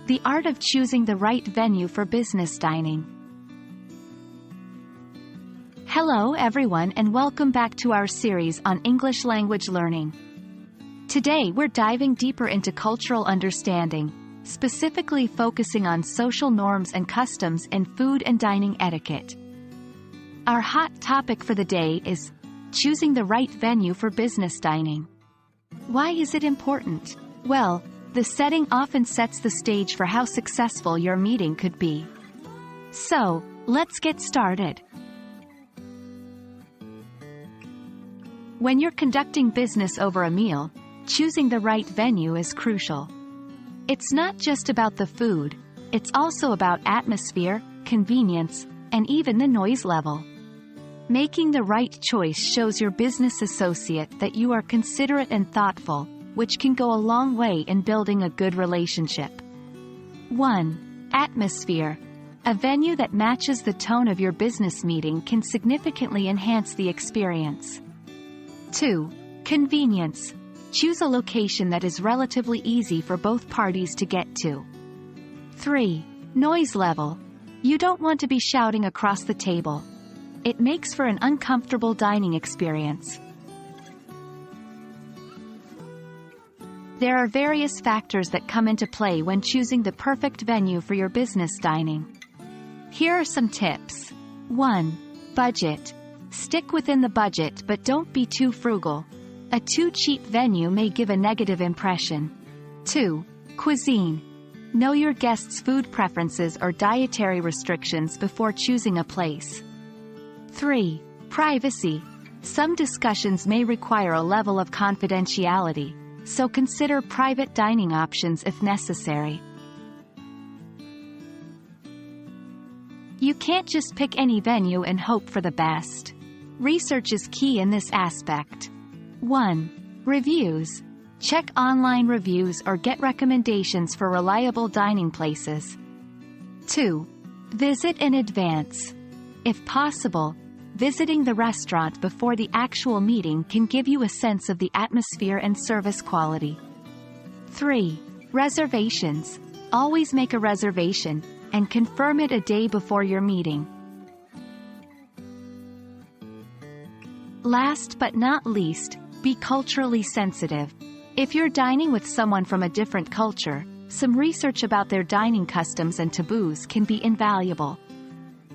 the art of choosing the right venue for business dining. Hello everyone and welcome back to our series on English language learning. Today we're diving deeper into cultural understanding, specifically focusing on social norms and customs in food and dining etiquette. Our hot topic for the day is choosing the right venue for business dining. Why is it important? Well, the setting often sets the stage for how successful your meeting could be. So, let's get started. When you're conducting business over a meal, choosing the right venue is crucial. It's not just about the food, it's also about atmosphere, convenience, and even the noise level. Making the right choice shows your business associate that you are considerate and thoughtful, which can go a long way in building a good relationship. 1. Atmosphere. A venue that matches the tone of your business meeting can significantly enhance the experience. 2. Convenience. Choose a location that is relatively easy for both parties to get to. 3. Noise level. You don't want to be shouting across the table. It makes for an uncomfortable dining experience. There are various factors that come into play when choosing the perfect venue for your business dining. Here are some tips. 1. Budget. Stick within the budget but don't be too frugal. A too cheap venue may give a negative impression. 2. Cuisine. Know your guests' food preferences or dietary restrictions before choosing a place. 3. Privacy. Some discussions may require a level of confidentiality, so consider private dining options if necessary. You can't just pick any venue and hope for the best. Research is key in this aspect. 1. Reviews. Check online reviews or get recommendations for reliable dining places. 2. Visit in advance. If possible, visiting the restaurant before the actual meeting can give you a sense of the atmosphere and service quality. 3. Reservations. Always make a reservation, and confirm it a day before your meeting. Last but not least, be culturally sensitive. If you're dining with someone from a different culture, some research about their dining customs and taboos can be invaluable.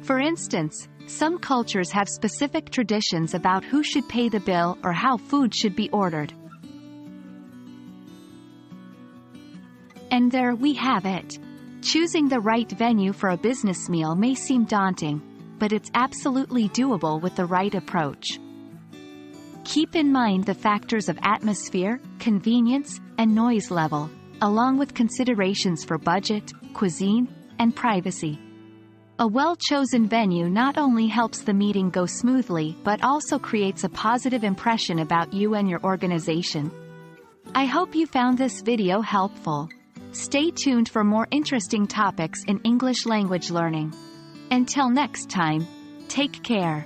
For instance, some cultures have specific traditions about who should pay the bill or how food should be ordered. And there we have it. Choosing the right venue for a business meal may seem daunting, but it's absolutely doable with the right approach. Keep in mind the factors of atmosphere, convenience, and noise level, along with considerations for budget, cuisine, and privacy. A well-chosen venue not only helps the meeting go smoothly but also creates a positive impression about you and your organization. I hope you found this video helpful. Stay tuned for more interesting topics in English language learning. Until next time, take care.